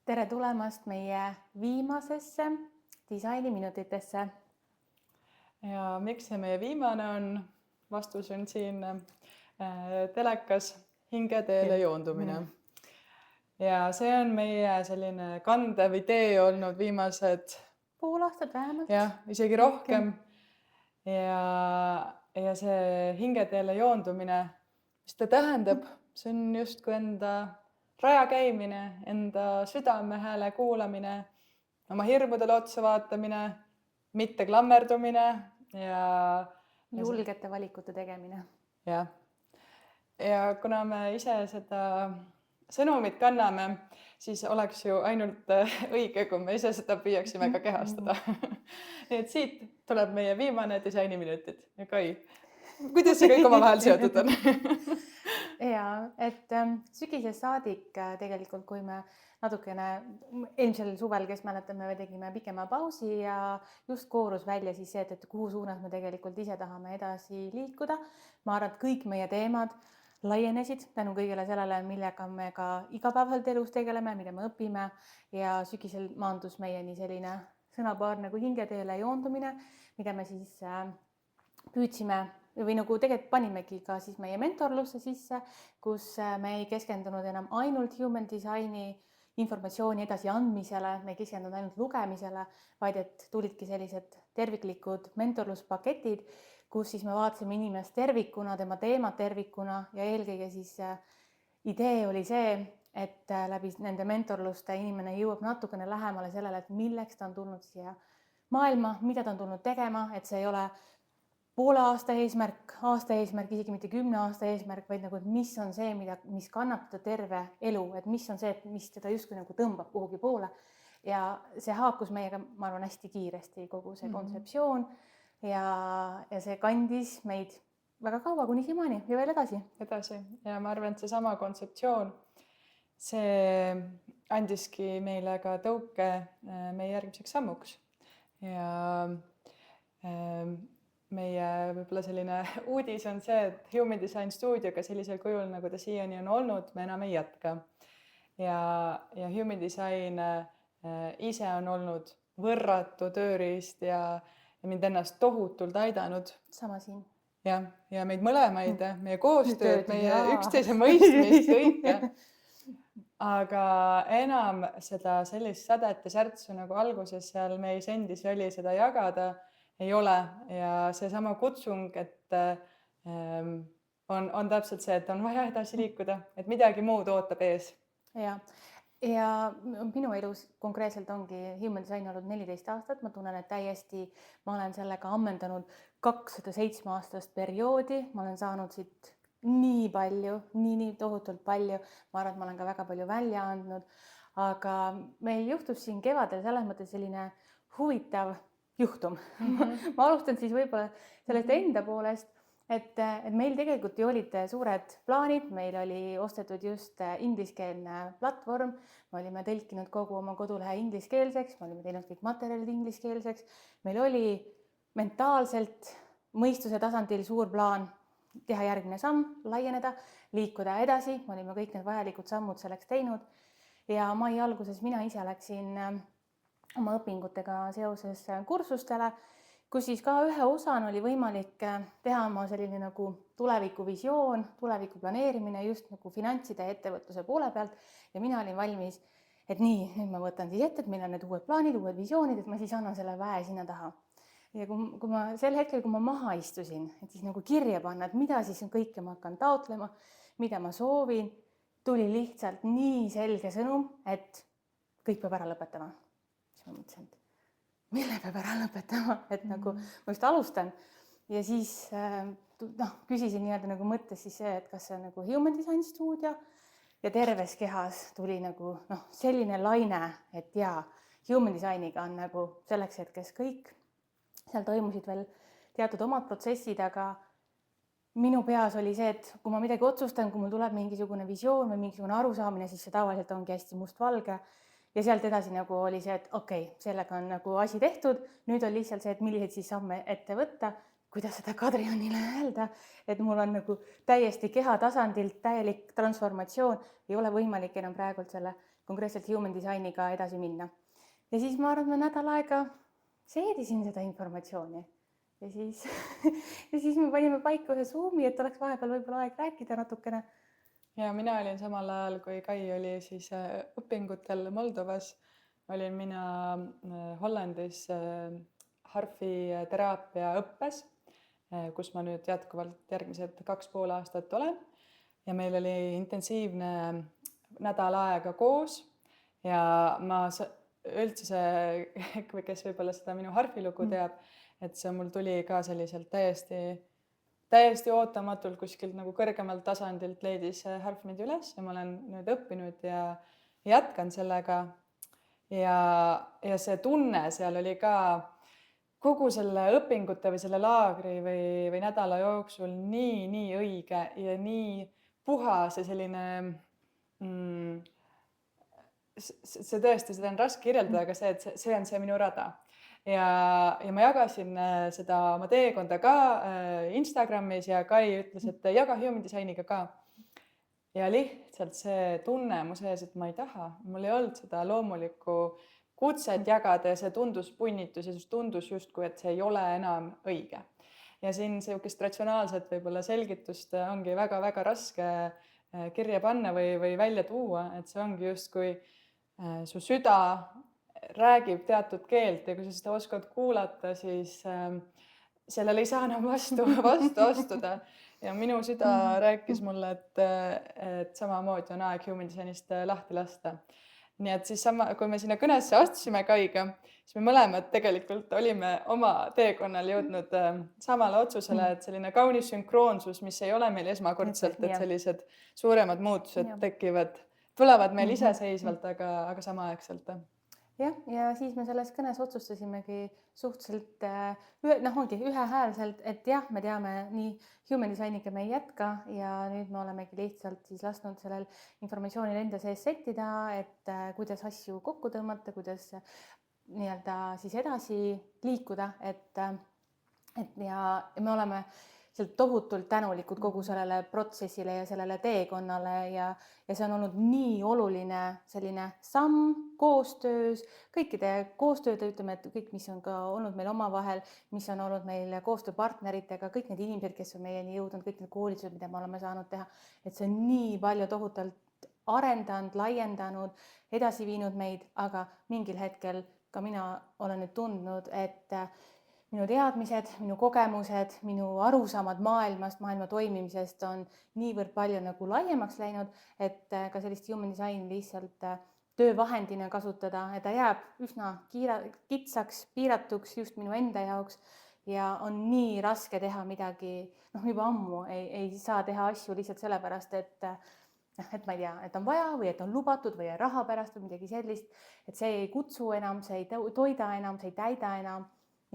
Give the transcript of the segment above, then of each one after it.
Tere tulemast meie viimasesse disainiminutitesse. Ja miks see meie viimane on? Vastus on siin telekas Hingeteele joondumine. Ja see on meie selline kandev idee olnud viimased Pool aastat vähemalt. jah, isegi rohkem. Ja see Hingeteele joondumine, mis ta tähendab, see on justkui enda raja käimine, enda südamehääle kuulamine, oma hirmudele otsa vaatamine, mitte klammerdumine ja Julgete valikute tegemine. jah. Ja kuna me ise seda sõnumit kanname, siis oleks ju ainult õige, kui me ise seda püüaksime ka kehastada. Nii et siit tuleb meie viimane disainiminutid. Ja Kai, kuidas see kõik omavahel seotud on? Ja, et sügisest saadik tegelikult, kui me natukene eelmisel suvel, kes mäletame, me tegime pikema pausi ja just koorus välja siis see, et kuhu suunas me tegelikult ise tahame edasi liikuda. Ma arvan, et kõik meie teemad laienesid tänu kõigele sellele, millega me ka igapäevaselt elus tegeleme, mida me õpime ja sügisel maandus meieni selline sõnapaar nagu Hingeteele joondumine, mida me siis püüdsime või nagu tegelikult panimegi ka siis meie mentorlusse sisse, kus me ei keskendunud enam ainult human designi informatsiooni edasi andmisele, me ei keskendunud ainult lugemisele, vaid et tulidki sellised terviklikud mentorluspaketid, kus siis me vaatasime inimest tervikuna, tema teemat tervikuna ja eelkõige siis idee oli see, et läbi nende mentorluste inimene jõuab natukene lähemale sellele, et milleks ta on tulnud siia maailma, mida ta on tulnud tegema, et see ei ole poole aasta eesmärk, isegi mitte 10 aasta eesmärk, vaid nagu, et mis on see, mis kannab teda terve elu, et mis on see, mis teda justkui nagu tõmbab kuhugi poole. Ja see haakus meiega, ma arvan, hästi kiiresti kogu see kontseptsioon ja see kandis meid väga kaua kuni siiamaani ja veel edasi. Ja ma arvan, et seesama kontseptsioon, see andiski meile ka tõuke meie järgmiseks sammuks. Ja meie võib-olla selline uudis on see, et Human Design Studioga sellisel kujul, nagu ta siiani on olnud, me enam ei jätka. Ja Human Design ise on olnud võrratu tööriist ja mind ennast tohutult aidanud. Sama siin. Ja meid mõlemaid, meie koostööd, meie üksteise mõistmist, kõike. Aga enam seda sellist sädet ja särtsu nagu alguses seal meis endis oli seda jagada, ei ole ja seesama kutsung, et on täpselt see, et on vaja edasi liikuda, et midagi muud ootab ees. Ja minu elus konkreetselt ongi human design olnud 14 aastat. Ma tunnen, et ma olen sellega ammendanud 207 aastast perioodi. Ma olen saanud siit nii palju, nii tohutult palju. Ma arvan, et ma olen ka väga palju välja andnud. Aga meil juhtus siin kevadel selles mõttes selline huvitav juhtum. Ma alustan siis võib-olla sellest enda poolest, et meil tegelikult ju olid suured plaanid, meil oli ostetud just ingliskeelne platvorm, me olime tõlkinud kogu oma kodulehe ingliskeelseks, me olime teinud kõik materjalid ingliskeelseks, meil oli mentaalselt mõistuse tasandil suur plaan teha järgmine samm, laieneda, liikuda edasi, me olime kõik need vajalikud sammud selleks teinud ja mai alguses mina ise läksin oma õpingutega seoses kursustele, kus siis ka ühe osana oli võimalik teha oma selline nagu tulevikuvisioon, tuleviku planeerimine just nagu finantside ja ettevõtluse poole pealt ja mina olin valmis, et nii, nüüd ma võtan siis ette, et meil on need uued plaanid, uued visioonid, et ma siis annan selle väe sinna taha. Ja kui ma sel hetkel, kui ma maha istusin, et siis nagu kirja panna, et mida siis kõike ma hakkan taotlema, mida ma soovin, tuli lihtsalt nii selge sõnum, et kõik peab ära lõpetama. Ma mõtlesin, et mille peab ära lõpetama, et nagu ma just alustan ja siis küsisin nii-öelda nagu mõttes siis see, et kas see on nagu Human Design Studio ja terves kehas tuli nagu selline laine, et jaa, Human Designiga on nagu selleks hetkes kõik. Seal toimusid veel teatud omad protsessid, aga minu peas oli see, et kui ma midagi otsustan, kui mul tuleb mingisugune visioon või mingisugune arusaamine, siis see tavaliselt ongi hästi mustvalge. Ja sealt edasi nagu oli see, et okei, sellega on nagu asi tehtud, nüüd on lihtsalt see, et milliseid siis samme ette võtta, kuidas seda Kadrianile öelda, et mul on nagu täiesti keha tasandilt täielik transformatsioon, ei ole võimalik enam praegult selle konkreetselt human designiga edasi minna. Ja siis ma arvan, et ma nädal aega seedisin seda informatsiooni ja siis, ja siis me panime paika ühe Zoomi, et oleks vahepeal võib-olla aeg rääkida natukene. Ja mina olin samal ajal, kui Kai oli siis õpingutel Moldovas, olin mina Hollandis Harfi teraapia õppes, kus ma nüüd jätkuvalt järgmised 2,5 aastat olen. Ja meil oli intensiivne nädal aega koos ja ma üldse see, kes võib-olla seda minu Harfi lugu teab, et see mul tuli ka selliselt täiesti ootamatult kuskilt nagu kõrgemalt tasandilt leidis Harf mind üles ja ma olen nüüd õppinud ja jätkan sellega. Ja see tunne seal oli ka kogu selle õpingute või selle laagri või nädala jooksul nii õige ja nii puhas ja selline see tõesti, seda on raske kirjeldada, aga see on see minu rada. Ja ma jagasin seda oma teekonda ka Instagramis ja Kai ütles, et jaga human designiga ka. Ja lihtsalt see tunne mu sees, et ma ei taha, mul ei olnud seda loomulikku kutset jagada ja see tundus punnitus ja tundus justkui, et see ei ole enam õige. Ja siin sellist ratsionaalset võib-olla selgitust ongi väga-väga raske kirja panna või välja tuua, et see ongi justkui su süda räägib teatud keelt ja kui sa seda oskad kuulata, siis sellele ei saa enam vastu astuda. Ja minu süda rääkis mulle, et samamoodi on aeg human designist lahti lasta. Nii et siis kui me sinna kõnesse astusime Kaiga, siis me mõlemad tegelikult olime oma teekonnal jõudnud samale otsusele, et selline kaunis sünkroonsus, mis ei ole meil esmakordselt, et sellised suuremad muutused tulevad meil iseseisvalt, aga samaaegselt. Jah, ja siis me selles kõnes otsustasimegi suhteliselt ühehäälselt, et jah, me teame nii human designiga me ei jätka ja nüüd me olemegi lihtsalt siis lasknud sellel informatsioonil enda sees settida, et kuidas asju kokku tõmmata, kuidas nii-öelda siis edasi liikuda, et ja me oleme tohutult tänulikud kogu sellele protsessile ja sellele teekonnale ja see on olnud nii oluline selline samm koostöös, kõikide koostööde, ütleme, et kõik, mis on ka olnud meil omavahel, mis on olnud meil koostööpartneritega, kõik need inimesed, kes on meieni jõudnud, kõik need koolitused, mida me oleme saanud teha, et see on nii palju tohutult arendanud, laiendanud, edasi viinud meid, aga mingil hetkel ka mina olen nüüd tundnud, et minu teadmised, minu kogemused, minu arusaamad maailmast, maailma toimimisest on niivõrd palju nagu laiemaks läinud, et ka sellist human design lihtsalt töövahendina kasutada, et ta jääb üsna kitsaks, piiratuks just minu enda jaoks ja on nii raske teha midagi, juba ammu ei saa teha asju lihtsalt sellepärast, et ma ei tea, et on vaja või et on lubatud või raha pärast või midagi sellist, et see ei kutsu enam, see ei toida enam, see ei täida enam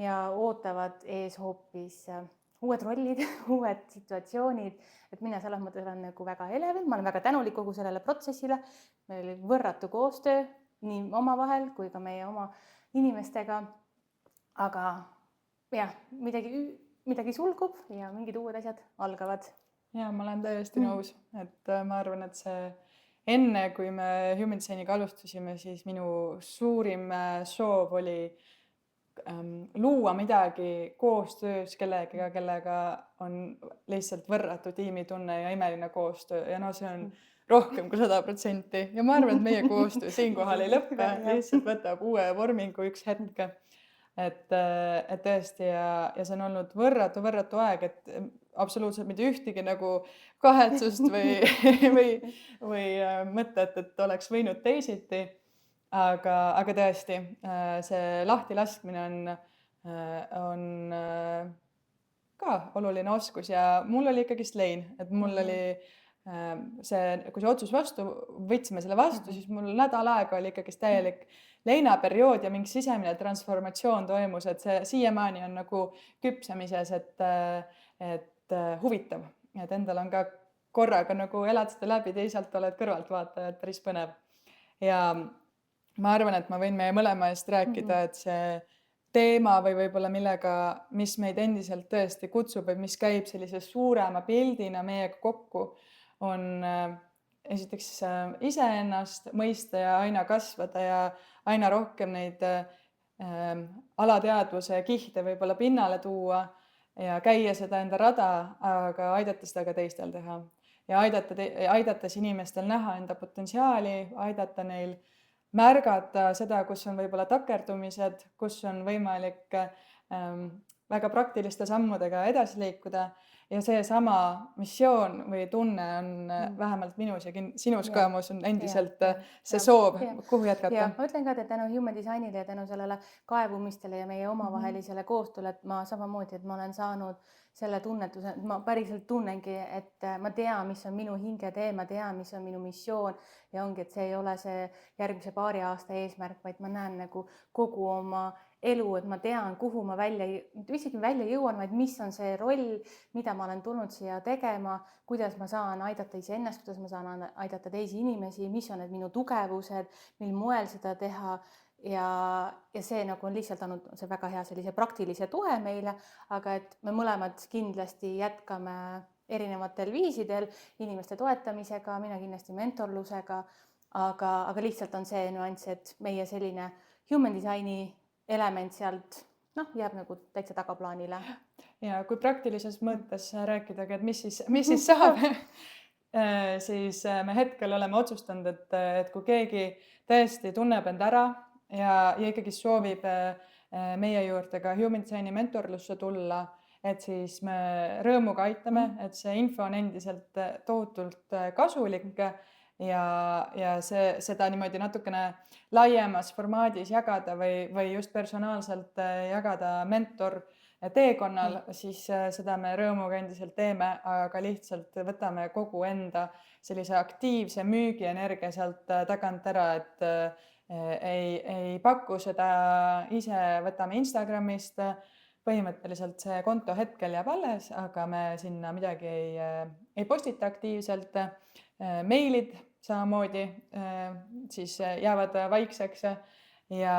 ja ootavad ees hoopis uued rollid, uued situatsioonid, et mina selles mõttes olen nagu väga elevil, ma olen väga tänulik kogu sellele protsessile, meil oli võrratu koostöö nii omavahel kui ka meie oma inimestega, aga jah, midagi sulgub ja mingid uued asjad algavad. Ja ma olen täiesti nõus, et ma arvan, et see enne, kui me human designiga alustasime, siis minu suurim soov oli luua midagi koostöös kellega on lihtsalt võrratu tiimitunne ja imeline koostöö ja see on rohkem kui 100% ja ma arvan, et meie koostöö siinkohal ei lõppe, lihtsalt võtab uue vormingu üks hetk, et tõesti ja see on olnud võrratu aeg, et absoluutselt mitte ühtegi nagu kahetsust või mõtet, et oleks võinud teisiti. Aga tõesti, see lahtilaskmine on ka oluline oskus ja mul oli ikkagi lein, et mul oli see, kui see otsus võtsime selle vastu, siis mul nädal aega oli ikkagi täielik leinaperiood ja mingi sisemine transformatsioon toimus, et see siiamaani on nagu küpsemises, et huvitav, et endal on ka korraga nagu elad seda läbi, teisalt oled kõrvaltvaataja, et päris põnev. Ja ma arvan, et ma võin meie mõlema eest rääkida, et see teema või võib-olla millega, mis meid endiselt tõesti kutsub või mis käib sellise suurema pildina meiega kokku, on esiteks iseennast mõista ja aina kasvada ja aina rohkem neid alateadvuse kihte võib-olla pinnale tuua ja käia seda enda rada, aga aidata seda ka teistel teha. Ja aidates inimestel näha enda potentsiaali, aidata neil märgata seda, kus on võib-olla takerdumised, kus on võimalik väga praktiliste sammudega edasi liikuda ja seesama missioon või tunne on vähemalt minus ja sinus ka, ma usun, endiselt see soov, kuhu jätkata. Ja ma ütlen ka, et tänu Human Designile ja tänu sellele kaevumistele ja meie omavahelisele koostööle, et ma samamoodi, et ma olen saanud selle tunnetuse, et ma päriselt tunnengi, et ma tean, mis on minu hingetee, ma tean, mis on minu missioon ja ongi, et see ei ole see järgmise paari aasta eesmärk, vaid ma näen nagu kogu oma elu, et ma tean, kuhu ma isegi välja jõuan, vaid mis on see roll, mida ma olen tulnud siia tegema, kuidas ma saan aidata iseennast, kuidas ma saan aidata teisi inimesi, mis on need minu tugevused, mil moel seda teha. Ja see nagu on lihtsalt olnud see väga hea sellise praktilise toe meile, aga et me mõlemad kindlasti jätkame erinevatel viisidel inimeste toetamisega, mina kindlasti mentorlusega, aga lihtsalt on see nüanss, et meie selline human designi element sealt jääb nagu täitsa tagaplaanile. Ja kui praktilises mõttes rääkidagi, et mis siis saab, siis me hetkel oleme otsustanud, et kui keegi tõesti tunneb end ära ja ikkagi soovib meie juurde ka human designi mentorlusse tulla, et siis me rõõmuga aitame, et see info on endiselt tohutult kasulik ja seda niimoodi natukene laiemas formaadis jagada või just personaalselt jagada mentor teekonnal, siis seda me rõõmuga endiselt teeme, aga lihtsalt võtame kogu enda sellise aktiivse müügienergia sealt tagant ära, et ei paku seda ise, võtame Instagramist, põhimõtteliselt see konto hetkel jääb alles, aga me sinna midagi ei postita aktiivselt, meilid samamoodi siis jäävad vaikseks ja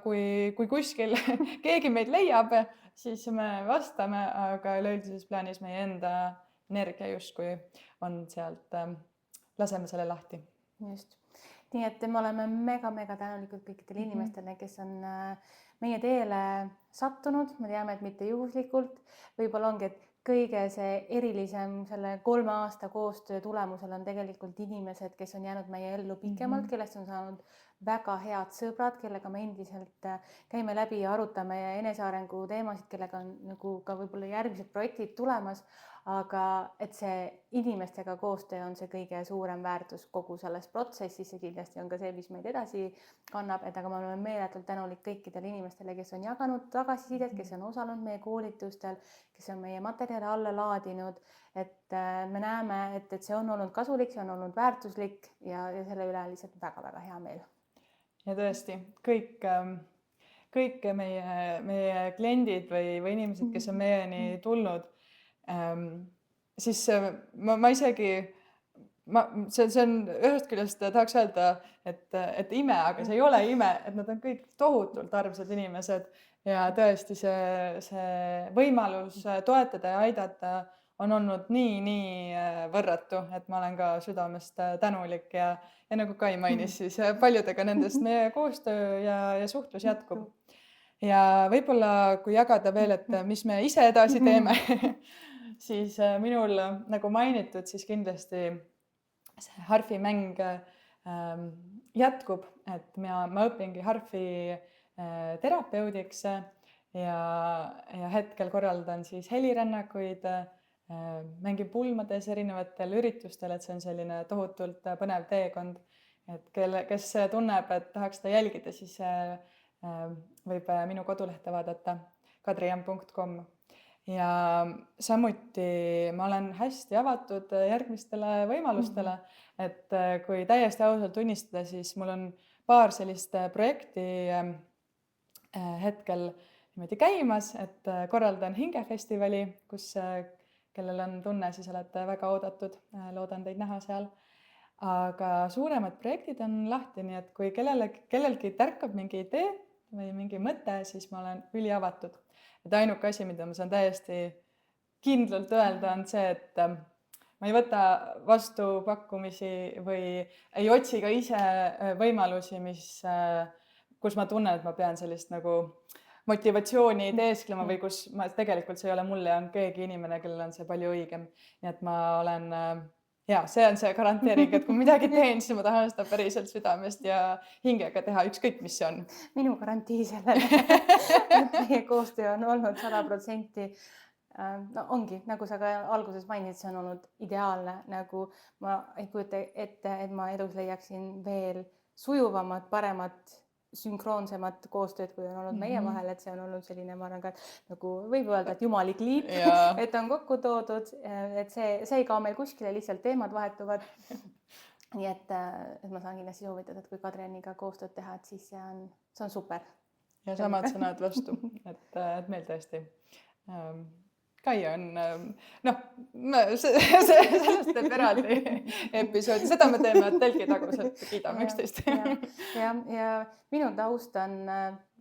kui kuskil keegi meid leiab, siis me vastame, aga üleüldises plaanis meie enda energia justkui on sealt, laseme selle lahti. Just. Nii et me oleme mega tänulikud kõikidele inimestele, kes on meie teele sattunud, me teame, et mitte juhuslikult, võib-olla ongi, et kõige see erilisem selle 3 aasta koostöö tulemusel on tegelikult inimesed, kes on jäänud meie ellu pikemalt, kellest on saanud väga head sõbrad, kellega me endiselt käime läbi ja arutame enesearengu teemasid, kellega on nagu ka võib-olla järgmised projektid tulemas, aga et see inimestega koostöö on see kõige suurem väärtus kogu selles protsessis, see kindlasti on ka see, mis meid edasi kannab, et aga me oleme meeletult tänulik kõikidele inimestele, kes on jaganud tagasisidet, kes on osalenud meie koolitustel, kes on meie materjale alla laadinud, et me näeme, et see on olnud kasulik, see on olnud väärtuslik ja selle üle lihtsalt väga hea meel. Ja tõesti, kõik meie kliendid või inimesed, kes on meieni tulnud, siis ma isegi, see on ühest küljest tahaks öelda, et ime, aga see ei ole ime, et nad on kõik tohutult armsad inimesed ja tõesti see võimalus toetada ja aidata on olnud nii võrratu, et ma olen ka südamest tänulik ja nagu Kai mainis, siis paljudega nendest meie koostöö ja suhtlus jätkub. Ja võib-olla kui jagada veel, et mis me ise edasi teeme, siis minul nagu mainitud, siis kindlasti see harfimäng jätkub, et ma õpingi harfi terapeudiks ja hetkel korraldan siis helirännakuid, mängin pulmades erinevatel üritustel, et see on selline tohutult põnev teekond, et kes tunneb, et tahaks seda jälgida, siis võib minu kodulehte vaadata kadriam.com ja samuti ma olen hästi avatud järgmistele võimalustele, et kui täiesti ausalt tunnistada, siis mul on paar sellist projekti hetkel niimoodi käimas, et korraldan hingefestivali, kus kellel on tunne, siis olete väga oodatud, loodan teid näha seal. Aga suuremad projektid on lahti, nii et kui kellelgi tärkab mingi idee, või mingi mõte, siis ma olen üliavatud. Et ainuke asi, mida ma saan täiesti kindlalt öelda, on see, et ma ei võta vastu pakkumisi või ei otsi ka ise võimalusi, kus ma tunnen, et ma pean sellist nagu motivatsiooni teesklema või kus tegelikult see ei ole mulle, on keegi inimene, kellel on see palju õigem. Nii et ma olen, see on see garanteering, et kui midagi teen, siis ma tahan seda päriselt südamest ja hingega teha, ükskõik mis see on. Minu garantii sellele, et meie koostöö on olnud 100%. No ongi, nagu sa ka alguses mainisid, see on olnud ideaalne, nagu ma ei kujuta ette, et ma elus leiaksin veel sujuvamat, paremat, sünkroonsemat koostööd, kui on olnud meie vahel, et see on olnud selline, ma arvan ka, nagu võib öelda, et jumalik liit, et on kokku toodud, et see ei kao meil kuskile, lihtsalt teemad vahetuvad. Nii et ma saan kindlasti soovitada, et kui Kadrianiga koostööd teha, et siis see on super. Ja samad sõnad vastu, et meil tõesti. Kai on, sellest teeb eraldi episoodi, seda me teeme telgitaguselt, kiidame üksteist. Ja minu taust on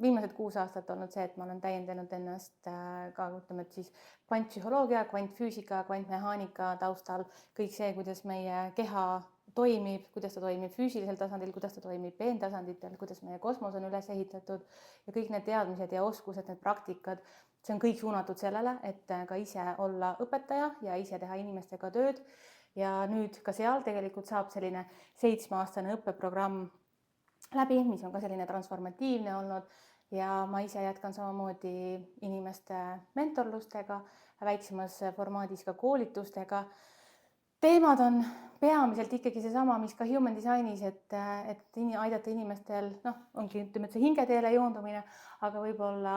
viimased 6 aastat olnud see, et ma olen täiendanud ennast ka, ütleme, et siis kvantpsühholoogia, kvantfüüsika, kvantmehaanika taustal, kõik see, kuidas meie keha toimib, kuidas ta toimib füüsilisel tasandil, kuidas ta toimib peentasanditel, kuidas meie kosmos on üles ehitatud ja kõik need teadmised ja oskused, need praktikad, see on kõik suunatud sellele, et ka ise olla õpetaja ja ise teha inimestega tööd. Ja nüüd ka seal tegelikult saab selline 7-aastane õppeprogramm läbi, mis on ka selline transformatiivne olnud ja ma ise jätkan samamoodi inimeste mentorlustega, väiksemas formaadis ka koolitustega. Teemad on peamiselt ikkagi seesama, mis ka human designis, et aidata inimestel, ongi ütleme, et see hingeteele joondumine, aga võib-olla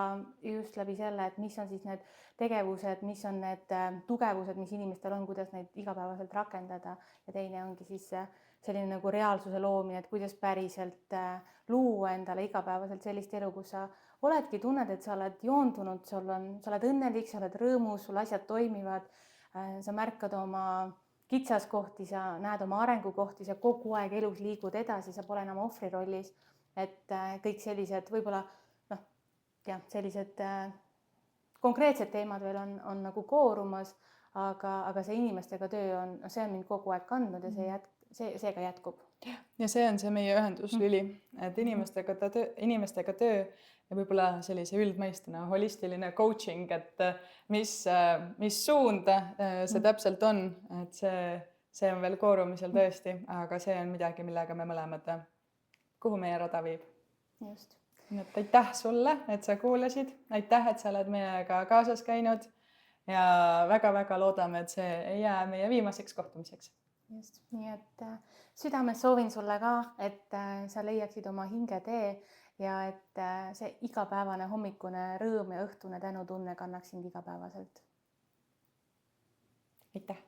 just läbi selle, et mis on siis need tegevused, mis on need tugevused, mis inimestel on, kuidas neid igapäevaselt rakendada ja teine ongi siis selline nagu reaalsuse loomine, et kuidas päriselt luua endale igapäevaselt sellist elu, kus sa oledki, tunned, et sa oled joondunud, sa oled õnnelik, sa oled rõõmus, sul asjad toimivad, sa märkad oma kitsaskohti, sa näed oma arengukohti, sa kogu aeg elus liigud edasi, sa pole enam ohvri rollis, et kõik sellised võib-olla sellised konkreetsed teemad veel on nagu koorumas, aga see inimestega töö see on mind kogu aeg kandnud ja see ka jätkub. Ja see on see meie ühenduslüli, et inimestega töö ja võib-olla sellise üldmõistena holistiline coaching, et mis suund see täpselt on, et see on veel koorumisel tõesti, aga see on midagi, millega me mõlemad, kuhu meie rada viib. Just. Nii et aitäh sulle, et sa kuulasid, aitäh, et sa oled meiega kaasas käinud ja väga-väga loodame, et see ei jää meie viimaseks kohtumiseks. Just, nii et südames soovin sulle ka, et sa leiaksid oma hingetee ja et see igapäevane hommikune rõõm ja õhtune tänutunne kannaks sind igapäevaselt. Aitäh!